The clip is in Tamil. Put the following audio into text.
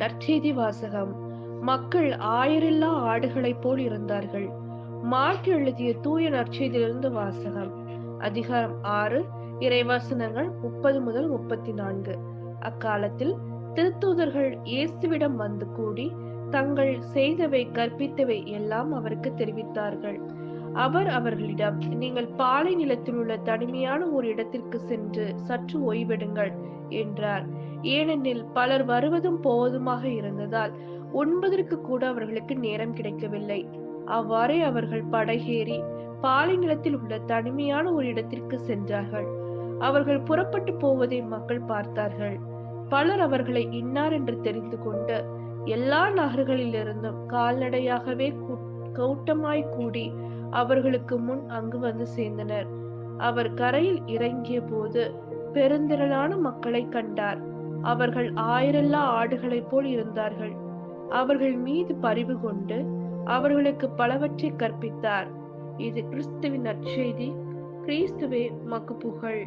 நற்செய்தி வாசகம். மக்கள் ஆயரில்லா ஆடுகளைப் போல் இருந்தார்கள். மார்க் எழுதிய தூய நற்செய்தியிலிருந்து வாசகம். அதிகாரம் 6, இறைவசனங்கள் 30 முதல் 34. அக்காலத்தில் திருத்தூதர்கள் இயேசுவிடம் வந்து கூடி தங்கள் செய்தவை கற்பித்தவை எல்லாம் அவருக்கு தெரிவித்தார்கள். அவர் அவர்களிடம், நீங்கள் பாலை நிலத்தில் உள்ள தனிமையான ஒரு இடத்திற்கு சென்று சற்று ஓய்வெடுங்கள் என்றார். ஏனெனில் பலர் வருவதும் போவதுமாக இருந்ததால் உண்பதற்கு கூட அவர்களுக்கு நேரம் கிடைக்கவில்லை. அவ்வாறே அவர்கள் படகேறி பாலை நிலத்தில் உள்ள தனிமையான ஒரு இடத்திற்கு சென்றார்கள். அவர்கள் புறப்பட்டு போவதை மக்கள் பார்த்தார்கள். பலர் அவர்களை இன்னார் என்று தெரிந்து கொண்டு எல்லா நகர்களிலிருந்தும் கால்நடையாகவே கூட்டமாய் கூடி அவர்களுக்கு முன் அங்கு வந்து சேர்ந்தனர். அவர் கரையில் இறங்கிய போது பெருந்திரளான மக்களை கண்டார். அவர்கள் ஆயிரல்லா ஆடுகளைப் போல் இருந்தார்கள். அவர்கள் மீது பரிவு கொண்டு அவர்களுக்கு பலவற்றை கற்பித்தார். இது கிறிஸ்துவின் நற்செய்தி. கிறிஸ்துவே உமக்கு புகழ்.